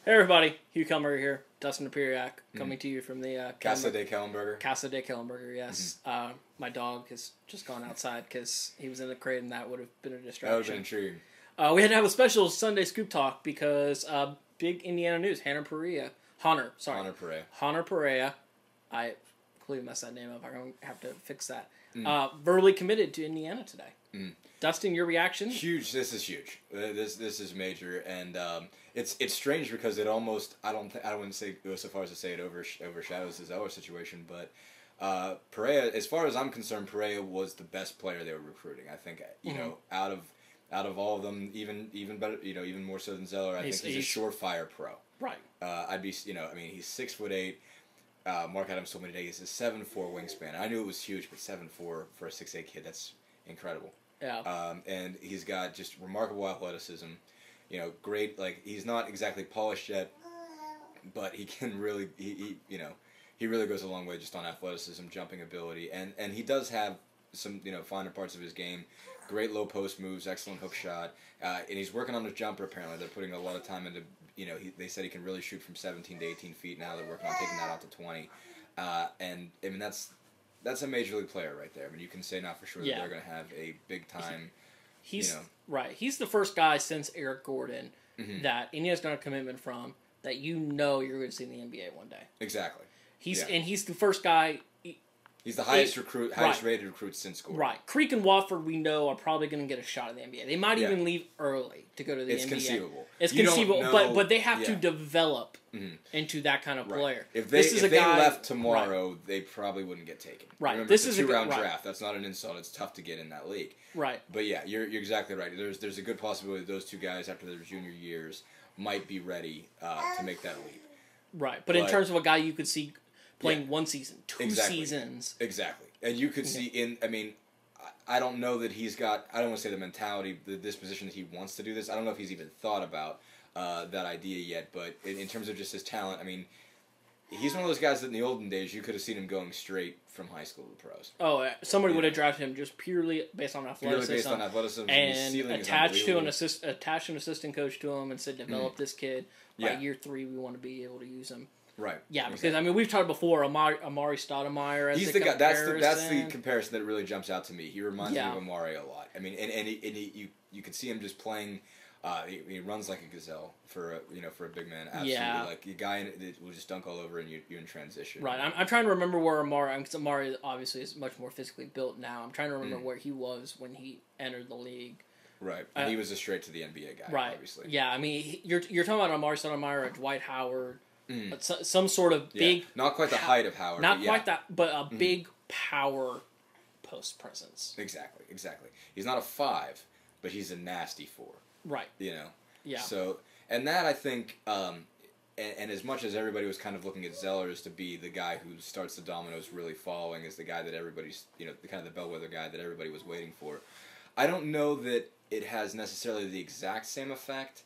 Hey everybody, Hugh here, Dustin Dopirak, coming to you from the Casa de Kellenberger. Casa de Kellenberger, yes. My dog has just gone outside because he was in the crate and that would have been a distraction. That would have been intriguing. We had to have a special Sunday Scoop Talk because big Indiana news, Hanner Perea. Hanner Perea. I completely messed that name up. I'm going to have to fix that. Verbally committed to Indiana today. Dustin, your reaction? Huge. This is huge. This is major, and it's strange because it almost I wouldn't say go so far as to say it overshadows the Zeller situation, but Perea, as far as I'm concerned, Perea was the best player they were recruiting. I think out of all of them, even better, even more so than Zeller. I think he's a surefire pro. Right. He's 6'8". Mark Adams told me today he's a 7'4" wingspan. I knew it was huge, but 7'4" for a 6'8" kid, that's incredible. Yeah. And he's got just remarkable athleticism. Great. Like, he's not exactly polished yet, but he can really he really goes a long way just on athleticism, jumping ability, and he does have some finer parts of his game. Great low post moves, excellent hook shot, and he's working on his jumper. Apparently, they're putting a lot of time into. They said he can really shoot from 17 to 18 feet. Now they're working on taking that out to 20, and I mean that's a major league player right there. I mean, you can say now for sure that they're going to have a big time. Right. He's the first guy since Eric Gordon that Indiana's got a commitment from that you're going to see in the NBA one day. Exactly. He's the first guy. He's the highest rated recruit since Gordon. Right. Creek and Wofford, we know, are probably going to get a shot in the NBA. They might even leave early to go to the NBA. It's conceivable. But they have to develop into that kind of player. If they left tomorrow, they probably wouldn't get taken. Right. Remember, This it's is a two-round draft. That's not an insult. It's tough to get in that league. Right. But yeah, you're exactly right. There's a good possibility that those two guys, after their junior years, might be ready to make that leap. Right. But in terms of a guy you could see playing one season, two seasons. Exactly. And you could see I don't know that he's got, I don't want to say the mentality, the disposition that he wants to do this. I don't know if he's even thought about that idea yet, but in terms of just his talent, I mean, he's one of those guys that in the olden days you could have seen him going straight from high school to pros. Oh, somebody would have drafted him just purely based on athleticism. And attached an assistant coach to him and said, develop this kid. By year 3, we want to be able to use him. Right. Yeah, because we've talked before Amari Stoudemire as he's the guy. That's the comparison that really jumps out to me. He reminds me of Amari a lot. I mean, and you can see him just playing. He runs like a gazelle for a big man. Absolutely, like a guy that will just dunk all over and you in transition. Right. I'm trying to remember where Amari. Because Amari obviously is much more physically built now. I'm trying to remember where he was when he entered the league. Right. And he was a straight to the NBA guy. Right. Obviously. Yeah. I mean, you're talking about Amari Stoudemire, or Dwight Howard. But some sort of big... Not quite the height of Howard. Not quite that, but a big power post presence. Exactly. He's not a 5, but he's a nasty 4. Right. Yeah. So, and that I think, and as much as everybody was kind of looking at Zeller as to be the guy who starts the dominoes really following, as the guy that everybody's, the kind of the bellwether guy that everybody was waiting for, I don't know that it has necessarily the exact same effect.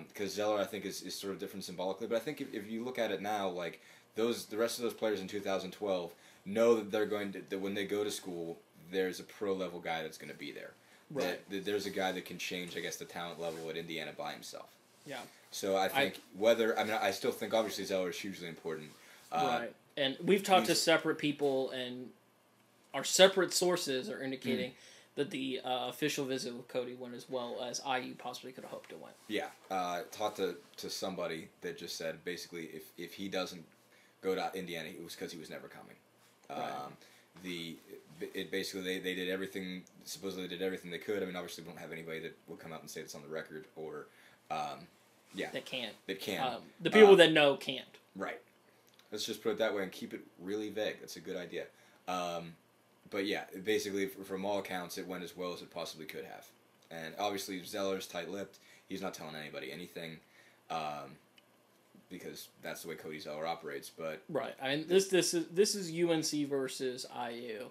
Because Zeller, I think, is sort of different symbolically. But I think if you look at it now, like the rest of those players in 2012 know that they're that when they go to school, there's a pro level guy that's going to be there. Right. That there's a guy that can change, I guess, the talent level at Indiana by himself. Yeah. So I think I still think obviously Zeller is hugely important. Right. And we've talked to separate people, and our separate sources are indicating. That the official visit with Cody went as well as IU possibly could have hoped it went. Yeah. Talked to somebody that just said, basically, if he doesn't go to Indiana, it was because he was never coming. Right. Basically, they did everything, supposedly did everything they could. I mean, obviously, we don't have anybody that will come out and say it's on the record, or, That can't. That can. The people that know can't. Right. Let's just put it that way and keep it really vague. That's a good idea. But yeah, basically, from all accounts, it went as well as it possibly could have. And obviously, Zeller's tight-lipped. He's not telling anybody anything, because that's the way Cody Zeller operates. But right, I mean, this is UNC versus IU,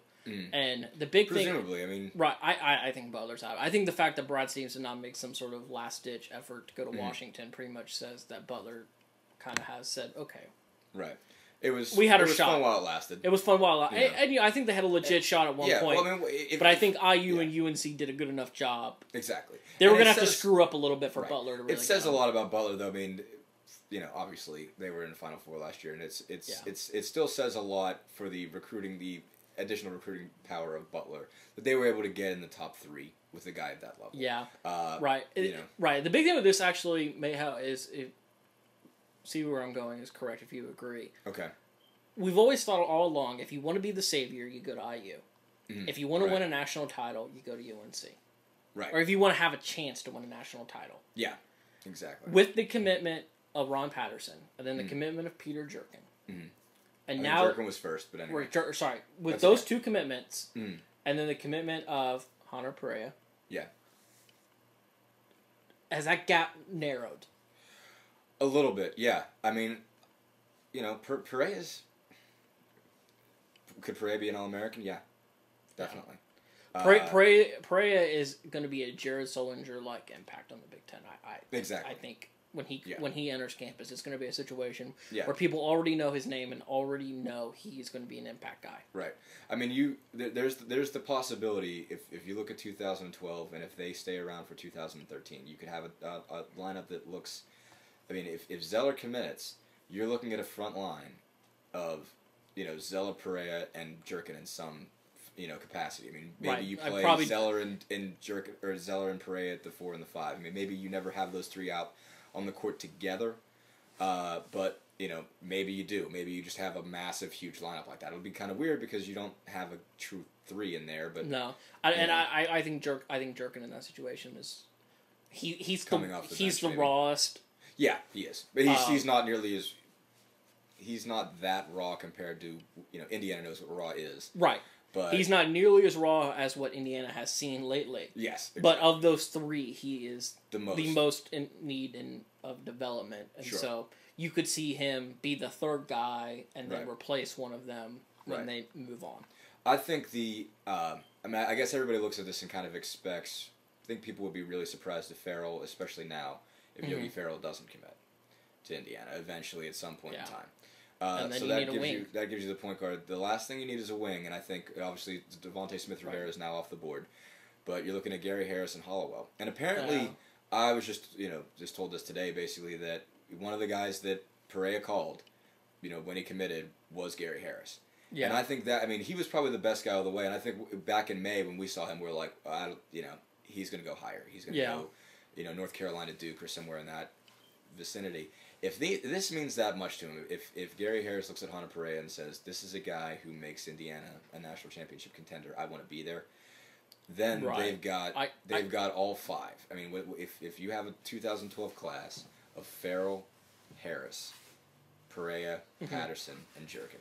and the big presumably, thing. I mean, right, I think Butler's out. I think the fact that Brad Stevens did not make some sort of last-ditch effort to go to Washington pretty much says that Butler kind of has said, okay, right. We had a shot. It was fun while it lasted. It was fun while it lasted. And I think they had a legit shot at one point. Well, I mean, but I think IU and UNC did a good enough job. Exactly. They were going to have to screw up a little bit for Butler to really It says a lot about Butler, though. I mean, obviously they were in the Final Four last year, and it still says a lot for the additional recruiting power of Butler that they were able to get in the top 3 with a guy at that level. Yeah, right. Right. The big thing with this actually see where I'm going is correct if you agree. Okay. We've always thought all along, if you want to be the savior, you go to IU. Mm-hmm. If you want to win a national title, you go to UNC. Right. Or if you want to have a chance to win a national title. Yeah, exactly. With the commitment of Ron Patterson, and then the commitment of Peter Jerkin. Mm-hmm. And now Jerkin was first, but anyway. With those 2 commitments, and then the commitment of Hanner Perea. Yeah. Has that gap narrowed? A little bit, yeah. I mean, Perea's... Could Perea be an All-American? Yeah, definitely. Perea is going to be a Jared Solinger-like impact on the Big Ten. Exactly. I think when he enters campus, it's going to be a situation where people already know his name and already know he's going to be an impact guy. Right. I mean, there's the possibility if you look at 2012 and if they stay around for 2013, you could have a lineup that looks. I mean, if Zeller commits, you're looking at a front line of Zeller, Perea, and Jerkin in some capacity. I mean, maybe you play Zeller and Jerkin, or Zeller and Perea at the 4 and the 5. I mean, maybe you never have those 3 out on the court together, but maybe you do. Maybe you just have a massive, huge lineup like that. It would be kind of weird because you don't have a true 3 in there. But no, I think Jerkin in that situation is he's coming off the rawest. Yeah, he is, but he's not nearly as. He's not that raw compared to Indiana knows what raw is. Right. But he's not nearly as raw as what Indiana has seen lately. Yes. Exactly. But of those 3, he is the most in need of development. And so you could see him be the 3rd guy and then replace one of them when they move on. I think I guess everybody looks at this and kind of expects. I think people would be really surprised if Farrell, especially now, if Yogi Ferrell doesn't commit to Indiana eventually at some point in time. And then so that gives you the point guard. The last thing you need is a wing, and I think obviously Devontae Smith-Rivera is now off the board, but you're looking at Gary Harris and Hollowell. And apparently, I was just told this today basically that one of the guys that Perea called, when he committed was Gary Harris. Yeah. And I think that he was probably the best guy all the way. And I think back in May when we saw him, we were like, he's going to go higher. He's going to go, North Carolina, Duke, or somewhere in that vicinity. If this means that much to him, if Gary Harris looks at Hanner Perea and says, this is a guy who makes Indiana a national championship contender, I want to be there, then they've got all 5. I mean, if you have a 2012 class of Farrell, Harris, Perea, Patterson, and Jerkin,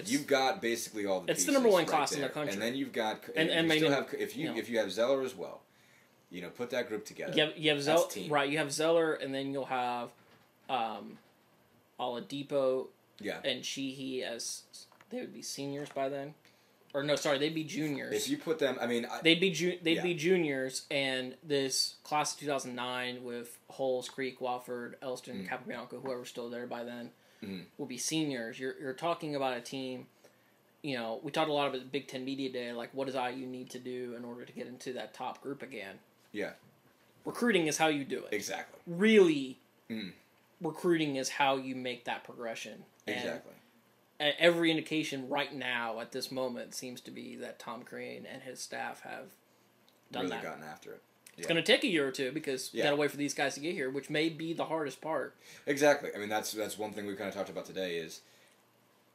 you've got basically all the pieces. It's the number 1 class in the country. And then you've got if you have Zeller as well, put that group together. You have Zeller, right? You have Zeller, and then you'll have Oladipo and Sheehy as they would be seniors by then, or no, sorry, they'd be juniors. If you put them, they'd be juniors, and this class of 2009 with Holes, Creek, Wofford, Elston, Capobianco, whoever's still there by then, will be seniors. You're talking about a team. We talked a lot about the Big Ten Media Day, like what does IU need to do in order to get into that top group again? Yeah, recruiting is how you do it. Exactly. Really. Recruiting is how you make that progression. Exactly. And every indication right now at this moment seems to be that Tom Crean and his staff have done really gotten after it. Yeah. It's going to take a year or 2 because you got to wait for these guys to get here, which may be the hardest part. Exactly. That's one thing we kind of talked about today is,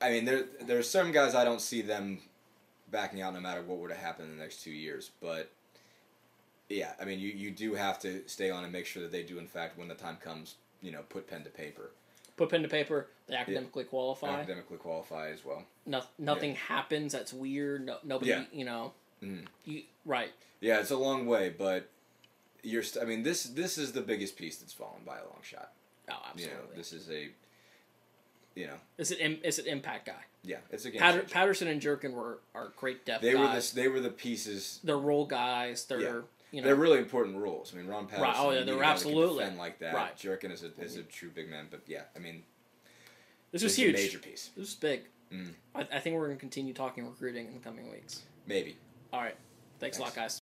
there are some guys I don't see them backing out no matter what were to happen in the next 2 years, but yeah, you do have to stay on and make sure that they do in fact when the time comes, put pen to paper. Put pen to paper. They academically qualify. Academically qualify as well. Nothing happens that's weird. Nobody, right. Yeah, it's a long way, but this is the biggest piece that's fallen by a long shot. Oh, absolutely. This is a, It's an impact guy. Yeah, it's a game changer. Patterson and Jerkin are great depth guys. They were the pieces. They're role guys. They're really important roles. Ron Patterson. Right. Oh yeah, they're absolutely defend like that. Right. Jerkin is a true big man, but yeah, this was huge. A major piece. This was big. I think we're going to continue talking recruiting in the coming weeks. Maybe. All right. Thanks a lot, guys.